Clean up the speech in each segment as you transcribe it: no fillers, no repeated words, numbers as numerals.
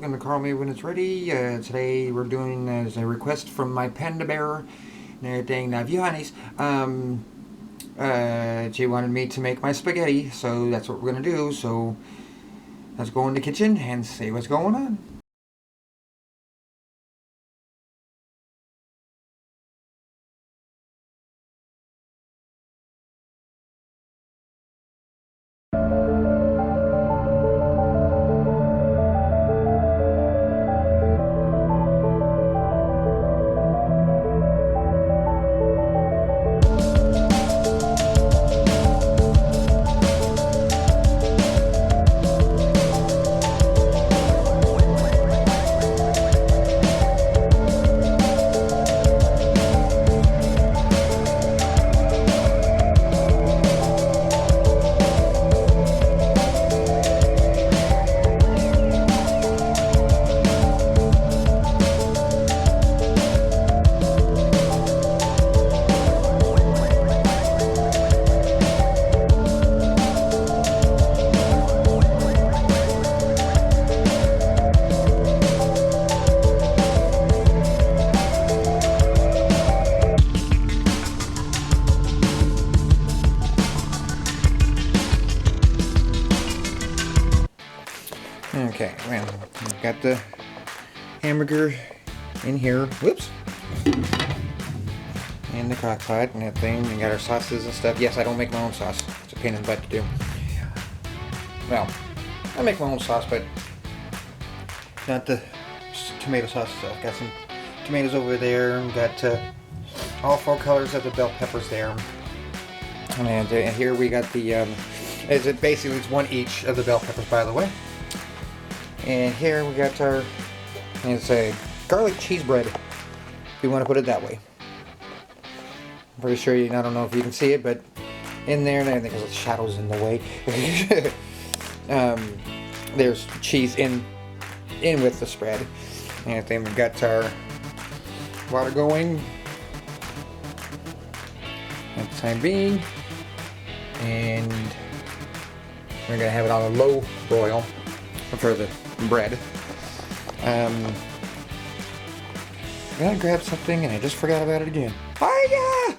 welcome to Call Me When It's Ready. Today we're doing as a request from my panda bear and everything. Now, View Honeys, she wanted me to make my spaghetti, so that's what we're gonna do. So let's go in the kitchen and see what's going on. Okay, well, I've got the hamburger in here. Whoops. And the crock pot and that thing. We got our sauces and stuff. Yes, I don't make my own sauce. It's a pain in the butt to do. Well, I make my own sauce, but not the tomato sauce stuff. Got some tomatoes over there. Got all 4 colors of the bell peppers there. And here we got the, basically it's 1 each of the bell peppers, by the way. And here we got our, it's a garlic cheese bread, if you want to put it that way. I'm pretty sure I don't know if you can see it, but in there, and I think there's shadows in the way. There's cheese in with the spread. And then we've got our water going at the time being. And we're gonna have it on a low broil for the bread. I gotta grab something and I just forgot about it again. Hiya!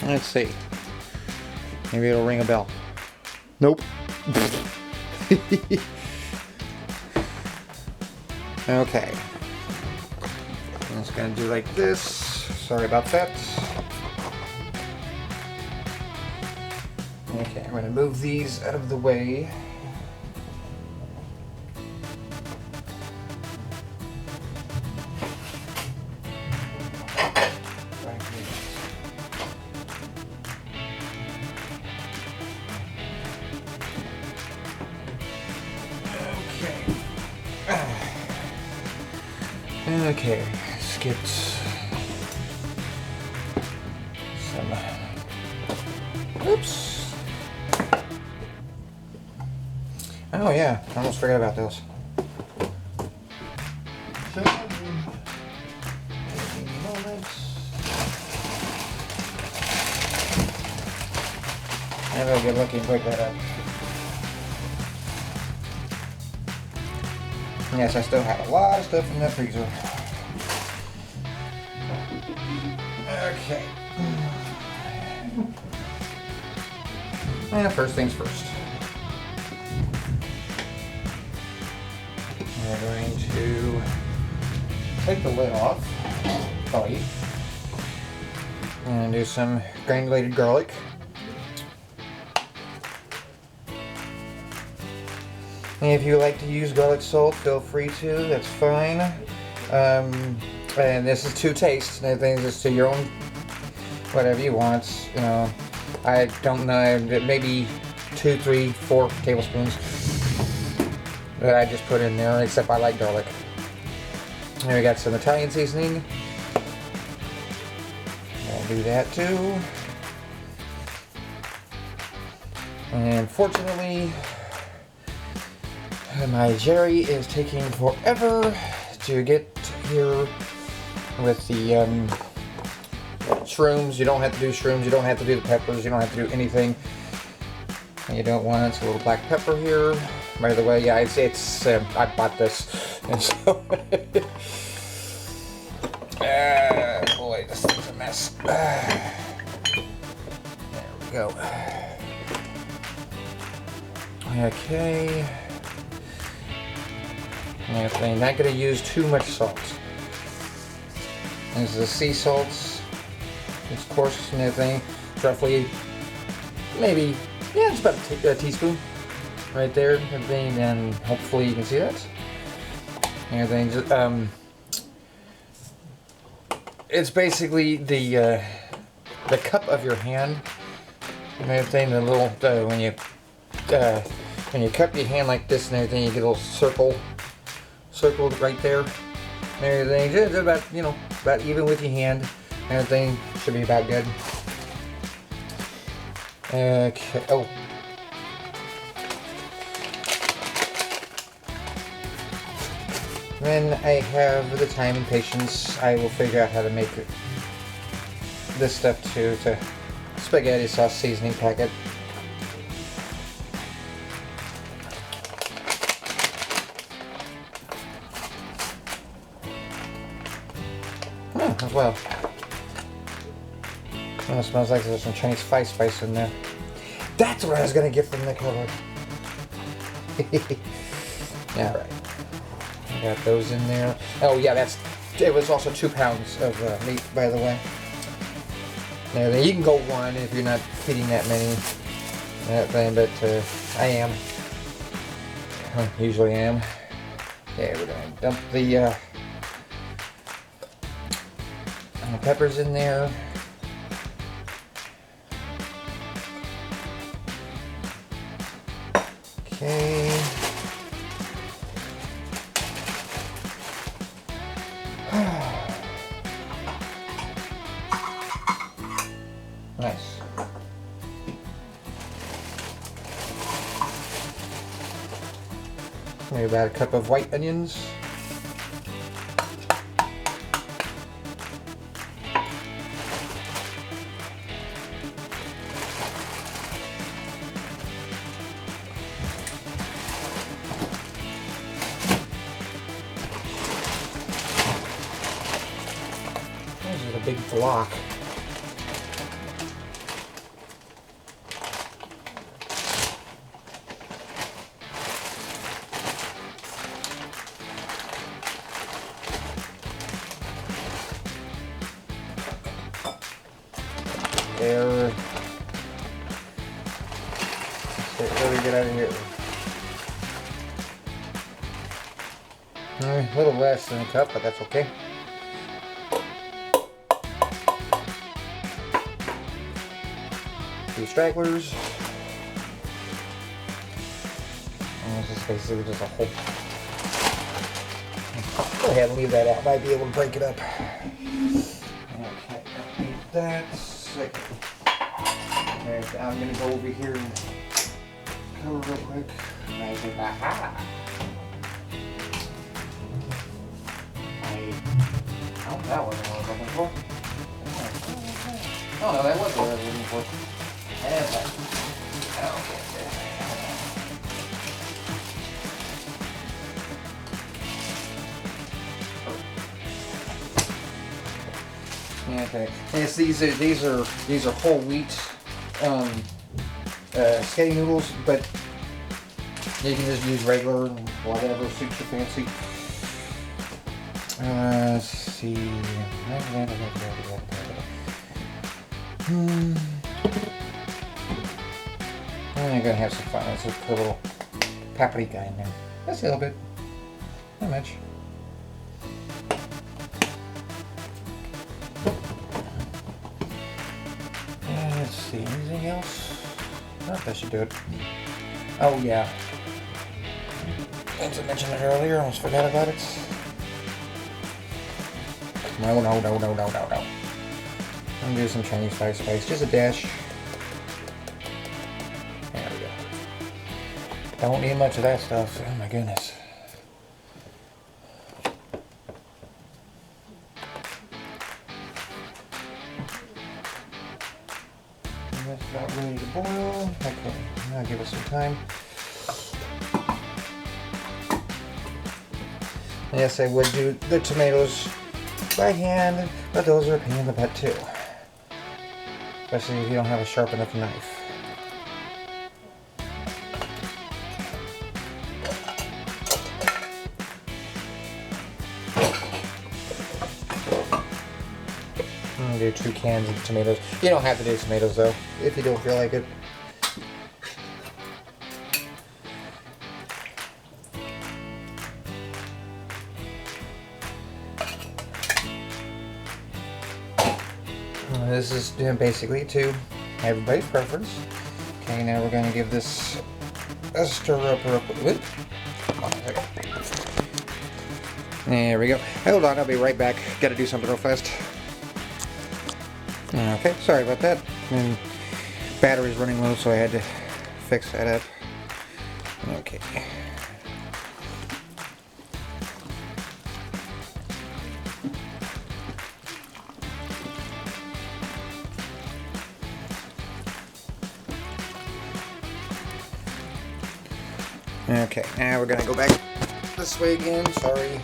Let's see. Maybe it'll ring a bell. Nope. Okay. I'm just gonna do like this. Sorry about that. Okay, I'm going to move these out of the way. Okay, let's get some. Oops. Oh yeah, I almost forgot about those. I better get lucky and break that up. Yes, I still have a lot of stuff in that freezer. Okay. And first things first. We're going to take the lid off, and do some granulated garlic. And if you like to use garlic salt, feel free to, that's fine. And this is to taste, and I think it's to your own, whatever you want. You know, I don't know, maybe 2, 3, 4 tablespoons that I just put in there, except I like garlic. And we got some Italian seasoning. I'll do that too. And fortunately, my Jerry is taking forever to get here with the shrooms. You don't have to do shrooms, you don't have to do the peppers, you don't have to do anything. You don't want a little black pepper here. By the way, yeah, it's I bought this, and so boy, this thing's a mess. There we go. Okay. I'm not going to use too much salt. This is the sea salts. It's coarse and everything. It's roughly, maybe, yeah, it's about a teaspoon right there. Everything, and hopefully you can see that. Everything. It's basically the cup of your hand. And everything. The little when you cup your hand like this and everything, you get a little circle right there. And everything. Just about, you know, about even with your hand. Everything should be about good. Okay. Oh. When I have the time and patience, I will figure out how to make this stuff too. It's a spaghetti sauce seasoning packet. As well. Oh, it smells like there's some Chinese spice in there. That's what I was gonna get from the cupboard. Yeah, right. I got those in there. Oh yeah, it was also 2 pounds of meat, by the way. Now you can go 1 if you're not feeding that many. That thing, but I am. Usually am. Okay, we're gonna dump the peppers in there. Okay. Nice. Maybe about a cup of white onions. This is a big block. There. Let me get out of here. A little less than a cup, but that's okay. Two stragglers. And this is basically just a whole. Go ahead and leave that out. Might be able to break it up. Okay, don't need that. Alright, I'm gonna go over here and cover real quick. And I say, aha! Oh, that wasn't what I was looking for. Oh no, that was what I was looking for. And that. Okay. Yes, these are whole wheat spaghetti noodles, but you can just use regular, whatever suits your fancy. Let's see. I'm gonna have some fun. Let's just put a little paprika in there. Just a little bit. Not much. Let's see, anything else? I think that should do it. Oh yeah. As I mentioned it earlier, I almost forgot about it. No. I'm gonna do some Chinese spice, just a dash. There we go. Don't need much of that stuff. Oh my goodness. That's about ready to boil. Okay, now I'll give it some time. Yes, I would do the tomatoes by hand, but those are a pain in the butt too. Especially if you don't have a sharp enough knife. I'm gonna do 2 cans of tomatoes. You don't have to do tomatoes though, if you don't feel like it. This is basically to everybody's preference. Okay, now we're going to give this a stir up real quick. There we go. Hold on, I'll be right back. Got to do something real fast. Okay, sorry about that. And battery's running low, so I had to fix that up. Okay. Okay, now we're gonna go back this way again, sorry.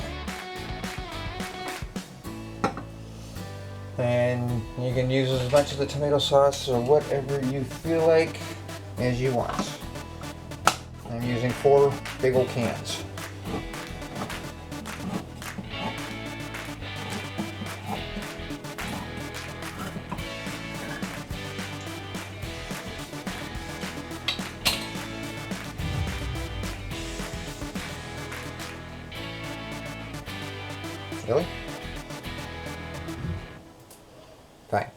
And you can use as much of the tomato sauce or whatever you feel like as you want. I'm using 4 big old cans. Really? Fine.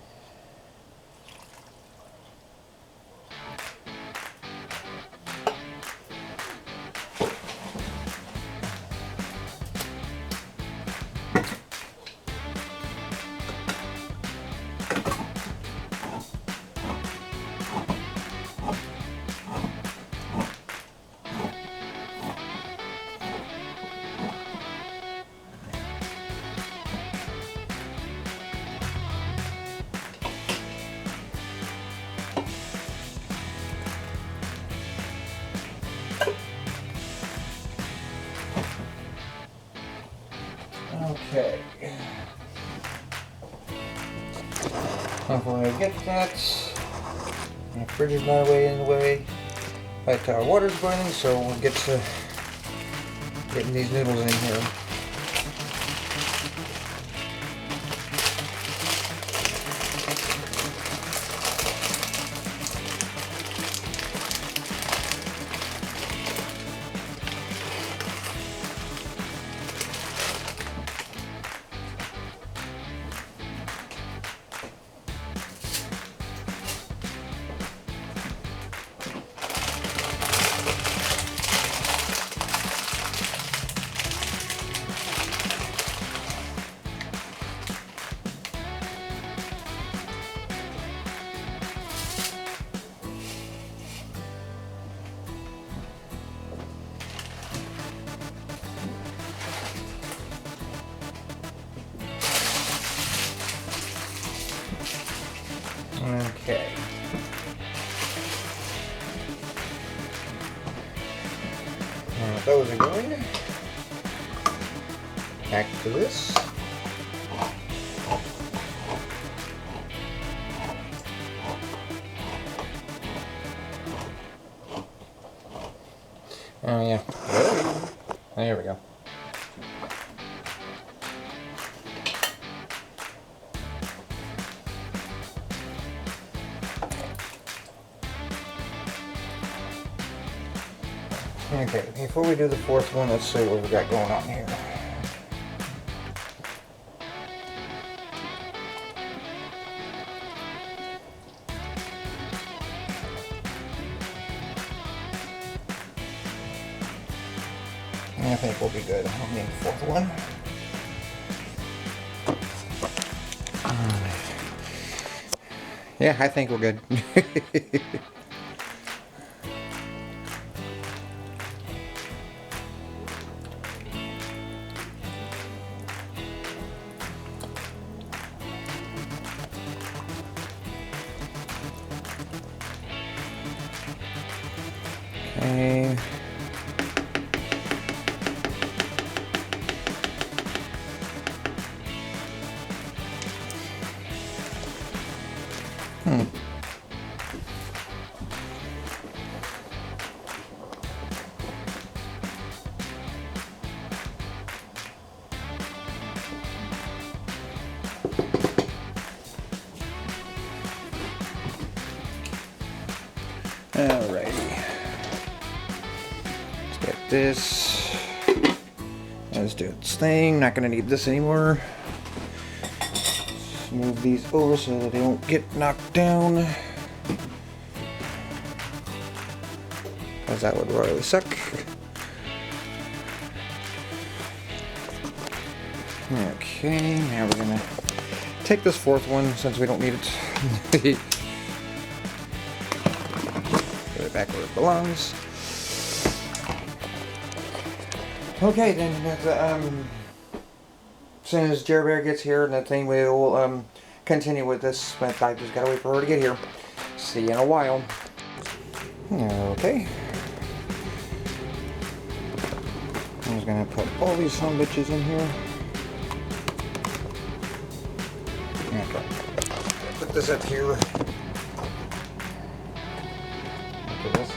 Okay. Hopefully I get that. My fridge is not way in the way. But our water's boiling, so we'll get to getting these noodles in here. Okay. Those are going. Back to this. Oh yeah. There we go. Okay, before we do the 4th one, let's see what we got going on here. I think we'll be good. I'll need the 4th one. Yeah, I think we're good. this. Let's do its thing. Not gonna need this anymore. Just move these over so that they don't get knocked down, because that would really suck. Okay, now we're gonna take this fourth one since we don't need it. Put it back where it belongs. Okay, then as soon as Jerry Bear gets here and that thing, we'll continue with this. But I just gotta wait for her to get here. See you in a while. Okay. I'm just gonna put all these son bitches in here. Okay. Put this up here. Okay, this is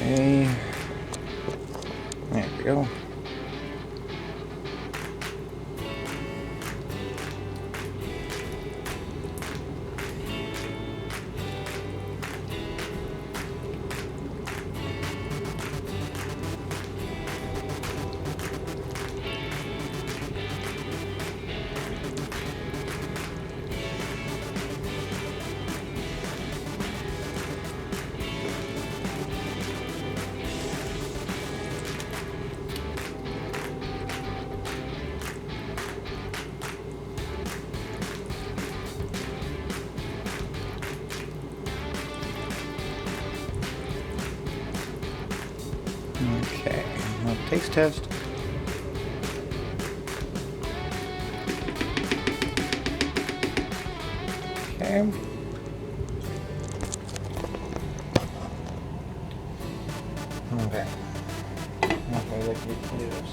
okay. There we go. Okay, well, taste test. Okay. Okay. Okay, let's do this.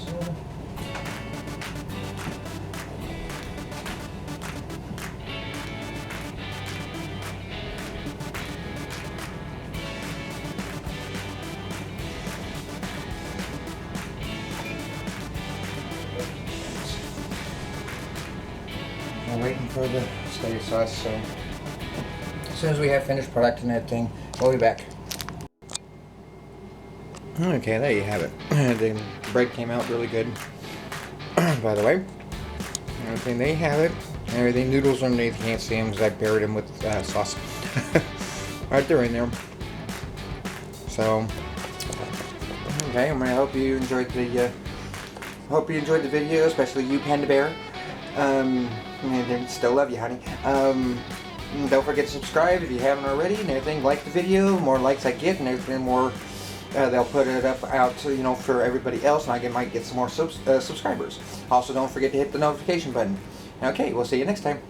I'm waiting for the steady sauce, so as soon as we have finished product and everything, we'll be back. Okay, there you have it. The bread came out really good. By the way, everything, there you have it. Everything, noodles underneath, you can't see them because I buried them with sauce. Right there in there. So, okay, I hope you enjoyed the video, especially you, Panda Bear. And still love you, honey. Don't forget to subscribe if you haven't already, and everything. Like the video. More likes I get, and everything more. They'll put it up out to, for everybody else, and I might get some more subscribers. Also, don't forget to hit the notification button. Okay, we'll see you next time.